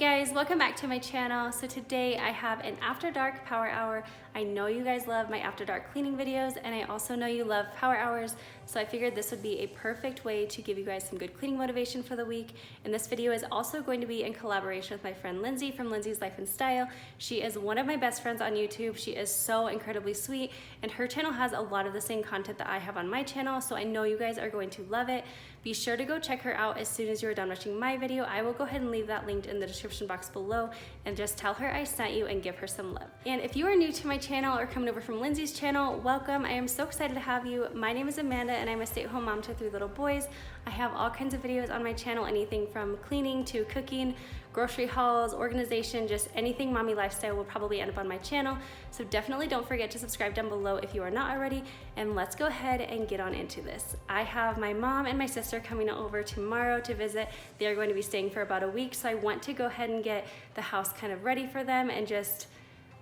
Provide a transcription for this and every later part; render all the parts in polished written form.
guys, welcome back to my channel. So today I have an after dark power hour. I know you guys love my after dark cleaning videos, and I also know you love power hours, so I figured this would be a perfect way to give you guys some good cleaning motivation for the week. And this video is also going to be in collaboration with my friend Lindsay from Lindsay's Life and Style. She is one of my best friends on YouTube. She is so incredibly sweet, and her channel has a lot of the same content that I have on my channel, so I know you guys are going to love it. Be sure to go check her out as soon as you're done watching my video. I will go ahead and leave that linked in the description box below, and just tell her I sent you and give her some love. And if you are new to my channel or coming over from Lindsay's channel, welcome. I am so excited to have you. My name is Amanda, and I'm a stay-at-home mom to 3 little boys. I have all kinds of videos on my channel, anything from cleaning to cooking, grocery hauls, organization, just anything mommy lifestyle will probably end up on my channel. So definitely don't forget to subscribe down below if you are not already, and let's go ahead and get on into this. I have my mom and my sister coming over tomorrow to visit. They are going to be staying for about a week, so I want to go ahead and get the house kind of ready for them and just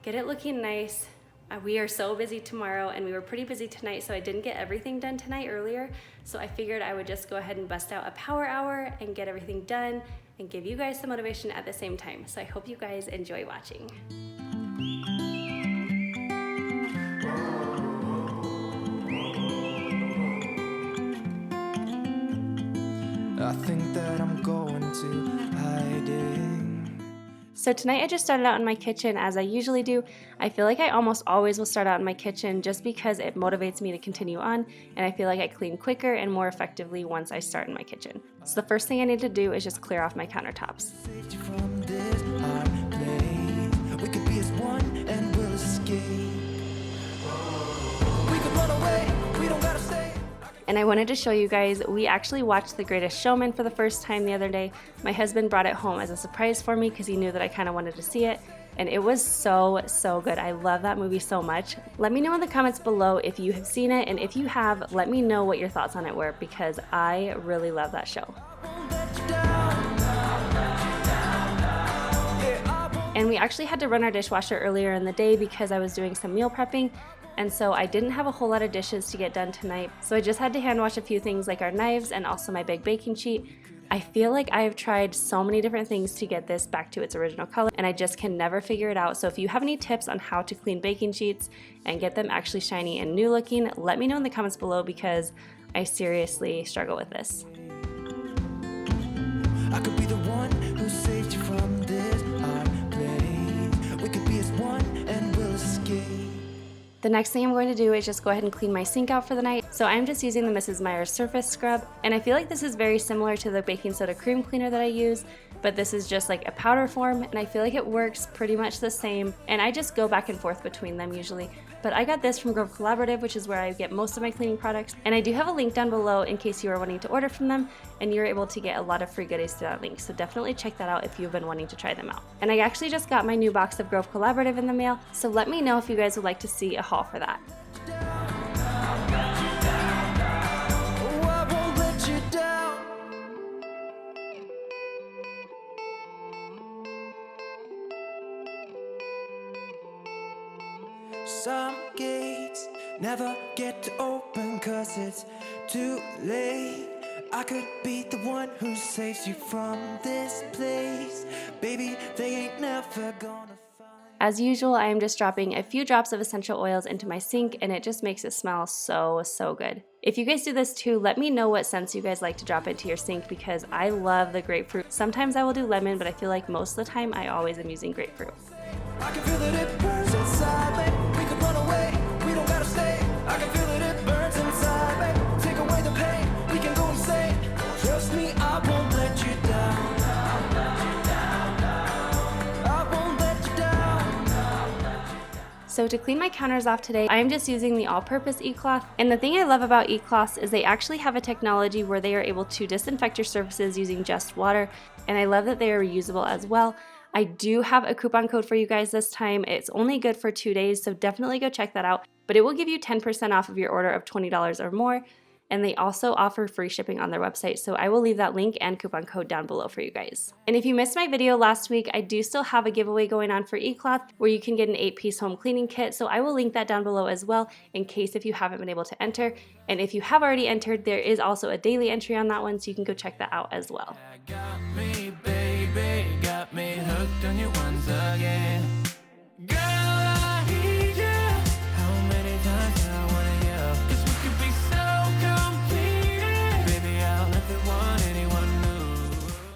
get it looking nice. We are so busy tomorrow, and we were pretty busy tonight, so I didn't get everything done tonight earlier. So I figured I would just go ahead and bust out a power hour and get everything done and give you guys some motivation at the same time. So I hope you guys enjoy watching. I think that I'm going to hiding. So tonight I just started out in my kitchen as I usually do. I feel like I almost always will start out in my kitchen just because it motivates me to continue on, and I feel like I clean quicker and more effectively once I start in my kitchen. So the first thing I need to do is just clear off my countertops. And I wanted to show you guys, we actually watched The Greatest Showman for the first time the other day. My husband brought it home as a surprise for me because he knew that I kind of wanted to see it. And it was so good. I love that movie so much. Let me know in the comments below if you have seen it, and if you have, let me know what your thoughts on it were, because I really love that show. And we actually had to run our dishwasher earlier in the day because I was doing some meal prepping, and so I didn't have a whole lot of dishes to get done tonight. So I just had to hand wash a few things like our knives and also my big baking sheet. I feel like I have tried so many different things to get this back to its original color, and I just can never figure it out. So if you have any tips on how to clean baking sheets and get them actually shiny and new looking, let me know in the comments below, because I seriously struggle with this. I could be the one who saved you from this hard place. We could be as one and we'll escape. The next thing I'm going to do is just go ahead and clean my sink out for the night. So I'm just using the Mrs. Meyer's Surface Scrub, and I feel like this is very similar to the baking soda cream cleaner that I use, but this is just like a powder form, and I feel like it works pretty much the same, and I just go back and forth between them usually. But I got this from Grove Collaborative, which is where I get most of my cleaning products, and I do have a link down below in case you are wanting to order from them, and you're able to get a lot of free goodies to that link, so definitely check that out if you've been wanting to try them out. And I actually just got my new box of Grove Collaborative in the mail, so let me know if you guys would like to see a haul for that. Some gates never get to open 'cause it's too late. I could be the one who saves you from this place. Baby, they ain't never gonna find. As usual, I am just dropping a few drops of essential oils into my sink, and it just makes it smell so good. If you guys do this too, let me know what scents you guys like to drop into your sink, because I love the grapefruit. Sometimes I will do lemon, but I feel like most of the time I always am using grapefruit. I can feel that it burns inside me. We could run away, we don't gotta stay. I can feel that it burns inside me. Take away the pain, we can go insane. Trust me, I won't let you down. I won't let you down. So to clean my counters off today, I am just using the all-purpose e-cloth. And the thing I love about e-cloths is they actually have a technology where they are able to disinfect your surfaces using just water. And I love that they are reusable as well. I do have a coupon code for you guys this time. It's only good for 2 days, so definitely go check that out. But it will give you 10% off of your order of $20 or more. And they also offer free shipping on their website, so I will leave that link and coupon code down below for you guys. And if you missed my video last week, I do still have a giveaway going on for eCloth where you can get an 8-piece home cleaning kit, so I will link that down below as well in case if you haven't been able to enter. And if you have already entered, there is also a daily entry on that one, so you can go check that out as well. Got me, baby, got me. hooked on you once again. Girl, I need you. How many times do I want you? 'Cause we could be so complete. Baby, I'll never want anyone new.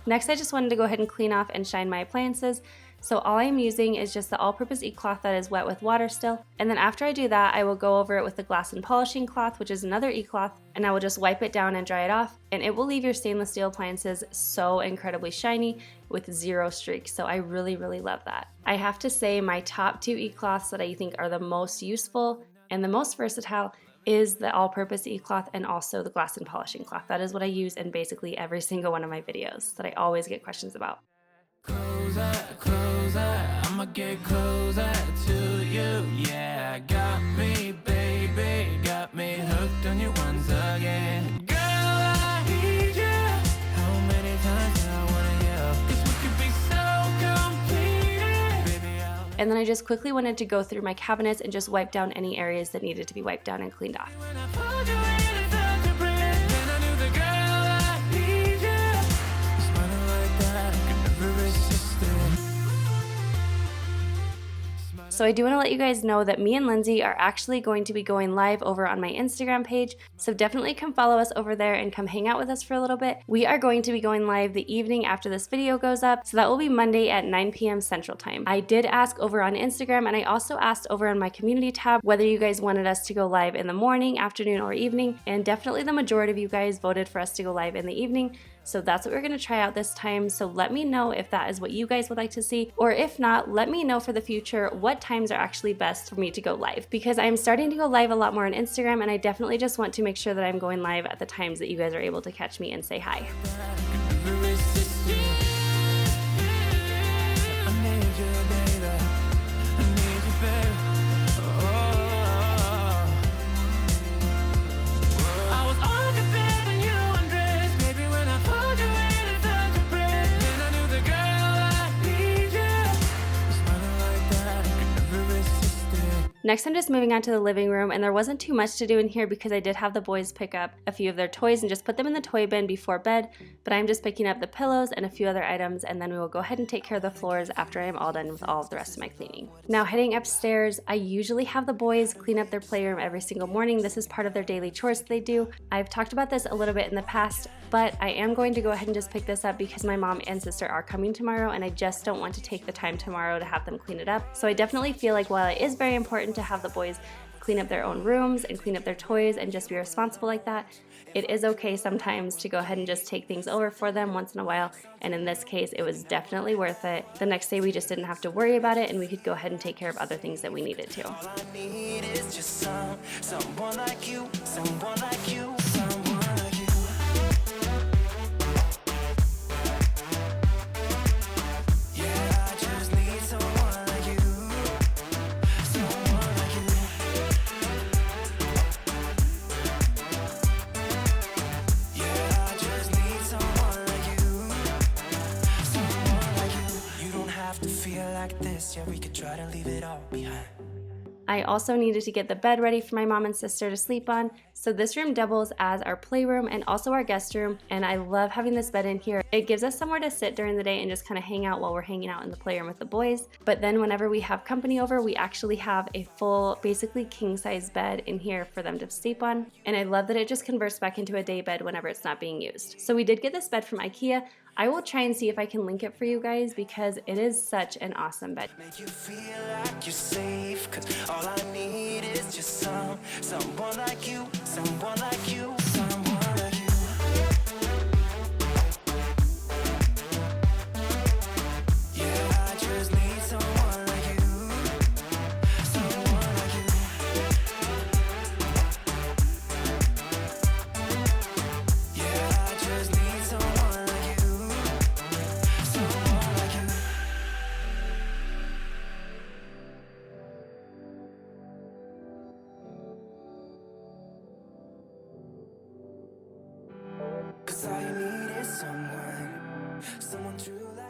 Next, I just wanted to go ahead and clean off and shine my appliances. So all I'm using is just the all-purpose e-cloth that is wet with water still. And then after I do that, I will go over it with the glass and polishing cloth, which is another e-cloth, and I will just wipe it down and dry it off. And it will leave your stainless steel appliances so incredibly shiny with zero streaks. So I really, really love that. I have to say my top two e-cloths that I think are the most useful and the most versatile is the all-purpose e-cloth and also the glass and polishing cloth. That is what I use in basically every single one of my videos that I always get questions about. Closer, I'ma get closer to you. Yeah, got me, baby, got me hooked on you once again. Girl, I need you. How many times do I want you? 'Cause we could be so complete. Baby, And then I just quickly wanted to go through my cabinets and just wipe down any areas that needed to be wiped down and cleaned off. when I pulled you in and felt your breath, then I knew the girl I need you. Smiling like that, I could never resist it. So I do want to let you guys know that me and Lindsay are actually going to be going live over on my Instagram page. So definitely come follow us over there and come hang out with us for a little bit. We are going to be going live the evening after this video goes up. So that will be Monday at 9 p.m. Central Time. I did ask over on Instagram, and I also asked over on my community tab whether you guys wanted us to go live in the morning, afternoon, or evening. And definitely the majority of you guys voted for us to go live in the evening. So that's what we're gonna try out this time. So let me know if that is what you guys would like to see, or if not, let me know for the future what times are actually best for me to go live, because I'm starting to go live a lot more on Instagram, and I definitely just want to make sure that I'm going live at the times that you guys are able to catch me and say hi. Next, I'm just moving on to the living room, and there wasn't too much to do in here because I did have the boys pick up a few of their toys and just put them in the toy bin before bed, but I'm just picking up the pillows and a few other items, and then we will go ahead and take care of the floors after I'm all done with all of the rest of my cleaning. Now heading upstairs, I usually have the boys clean up their playroom every single morning. This is part of their daily chores that they do. I've talked about this a little bit in the past, but I am going to go ahead and just pick this up because my mom and sister are coming tomorrow, and I just don't want to take the time tomorrow to have them clean it up. So I definitely feel like while it is very important to have the boys clean up their own rooms and clean up their toys and just be responsible like that, it is okay sometimes to go ahead and just take things over for them once in a while, and in this case it was definitely worth it. The next day we just didn't have to worry about it, and we could go ahead and take care of other things that we needed to. all I need is just someone like you, someone like you, someone like you. Yeah, I just need someone like you, someone like you. Yeah, I just need someone like you, someone like you. You don't have to feel like this, yeah, we could try to leave it all behind. I also needed to get the bed ready for my mom and sister to sleep on, so this room doubles as our playroom and also our guest room, and I love having this bed in here. It gives us somewhere to sit during the day and just kind of hang out while we're hanging out in the playroom with the boys, but then whenever we have company over, we actually have a full, basically king-size bed in here for them to sleep on, and I love that it just converts back into a day bed whenever it's not being used. So we did get this bed from IKEA. I will try and see if I can link it for you guys because it is such an awesome bed. Make you feel like you're safe, 'cause all I need is just someone like you, someone like you, someone like you. Yeah, I just need someone like you, someone like you. Yeah, I just need someone like you, someone like you.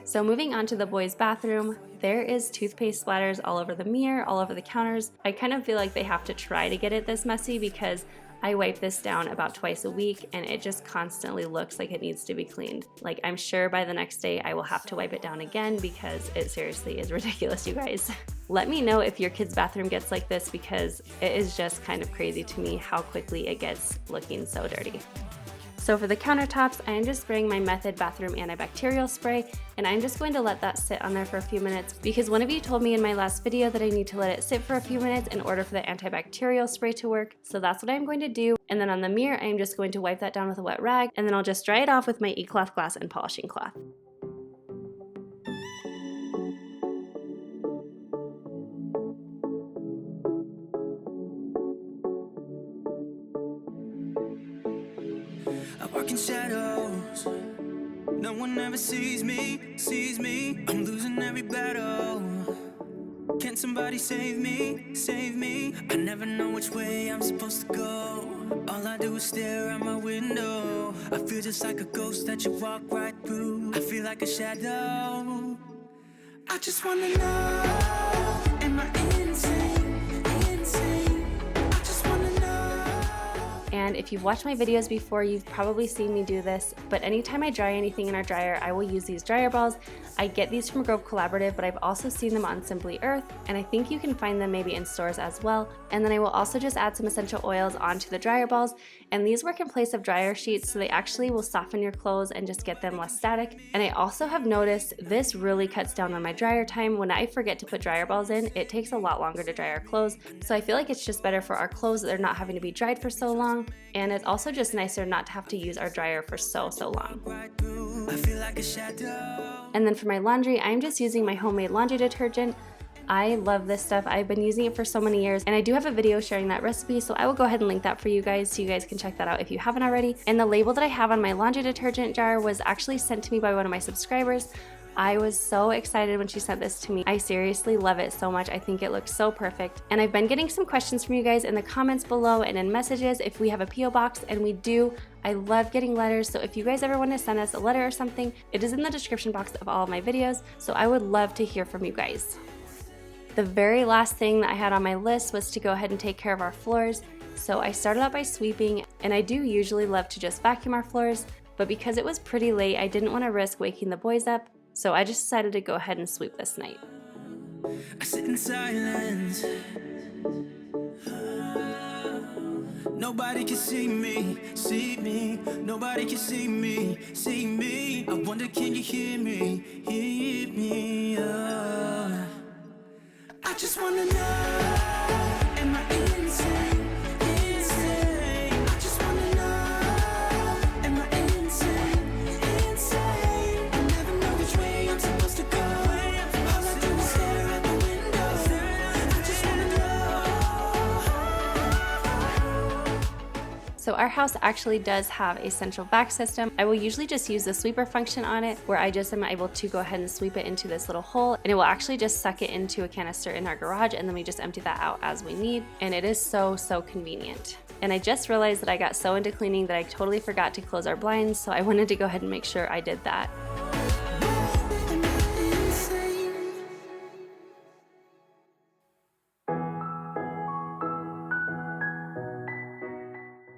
So moving on to the boys' bathroom, there is toothpaste splatters all over the mirror, all over the counters. I kind of feel like they have to try to get it this messy because I wipe this down about twice a week and it just constantly looks like it needs to be cleaned. Like, I'm sure by the next day I will have to wipe it down again because it seriously is ridiculous, you guys. Let me know if your kid's bathroom gets like this, because it is just kind of crazy to me how quickly it gets looking so dirty. So for the countertops, I am just spraying my Method bathroom antibacterial spray, and I'm just going to let that sit on there for a few minutes, because one of you told me in my last video that I need to let it sit for a few minutes in order for the antibacterial spray to work. So that's what I'm going to do. And then on the mirror, I'm just going to wipe that down with a wet rag, and then I'll just dry it off with my e-cloth glass and polishing cloth. In shadows, no one ever sees me. I'm losing every battle. Can somebody save me? I never know which way I'm supposed to go. All I do is stare out my window. I feel just like a ghost that you walk right through. I feel like a shadow. I just wanna know, am I insane? And if you've watched my videos before, you've probably seen me do this, but anytime I dry anything in our dryer, I will use these dryer balls. I get these from Grove Collaborative, but I've also seen them on Simply Earth, and I think you can find them maybe in stores as well. And then I will also just add some essential oils onto the dryer balls, and these work in place of dryer sheets, so they actually will soften your clothes and just get them less static. And I also have noticed this really cuts down on my dryer time. When I forget to put dryer balls in, it takes a lot longer to dry our clothes, so I feel like it's just better for our clothes that they're not having to be dried for so long. And it's also just nicer not to have to use our dryer for so long. And then for my laundry, I'm just using my homemade laundry detergent. I love this stuff. I've been using it for so many years, and I do have a video sharing that recipe, so I will go ahead and link that for you guys so you guys can check that out if you haven't already. And the label that I have on my laundry detergent jar was actually sent to me by one of my subscribers. I was so excited when she sent this to me. I seriously love it so much. I think it looks so perfect. And I've been getting some questions from you guys in the comments below and in messages if we have a P.O. box, and we do. I love getting letters, so if you guys ever want to send us a letter or something, it is in the description box of all of my videos, so I would love to hear from you guys. The very last thing that I had on my list was to go ahead and take care of our floors. So I started out by sweeping, and I do usually love to just vacuum our floors, but because it was pretty late, I didn't want to risk waking the boys up. So I just decided to go ahead and sweep this night. I sit in silence. Nobody can see me. Nobody can see me. I wonder, can you hear me? I just wanna know, am I insane? I just wanna know, am I insane? I never know which way I'm supposed to go. All I do is stare at the window. I just wanna know. So our house actually does have a central vac system. I will usually just use the sweeper function on it, where I just am able to go ahead and sweep it into this little hole, and it will actually just suck it into a canister in our garage, and then we just empty that out as we need. And it is so convenient. And I just realized that I got so into cleaning that I totally forgot to close our blinds, so I wanted to go ahead and make sure I did that.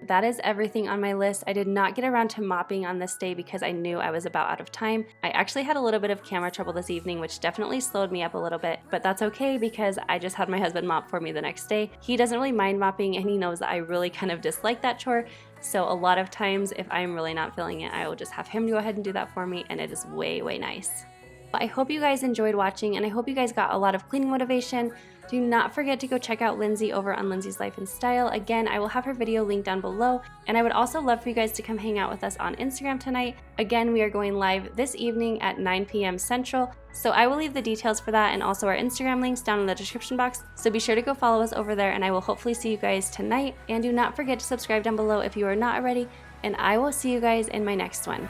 That is everything on my list. I did not get around to mopping on this day because I knew I was about out of time. I actually had a little bit of camera trouble this evening, which definitely slowed me up a little bit, but that's okay because I just had my husband mop for me the next day. He doesn't really mind mopping, and he knows that I really kind of dislike that chore. So a lot of times if I'm really not feeling it, I will just have him go ahead and do that for me, and it is way nice. I hope you guys enjoyed watching, and I hope you guys got a lot of cleaning motivation. Do not forget to go check out Lindsay over on Lindsay's Life and Style. Again, I will have her video linked down below, and I would also love for you guys to come hang out with us on Instagram tonight. Again, we are going live this evening at 9 p.m. Central, so I will leave the details for that and also our Instagram links down in the description box, so be sure to go follow us over there, and I will hopefully see you guys tonight. And do not forget to subscribe down below if you are not already, and I will see you guys in my next one.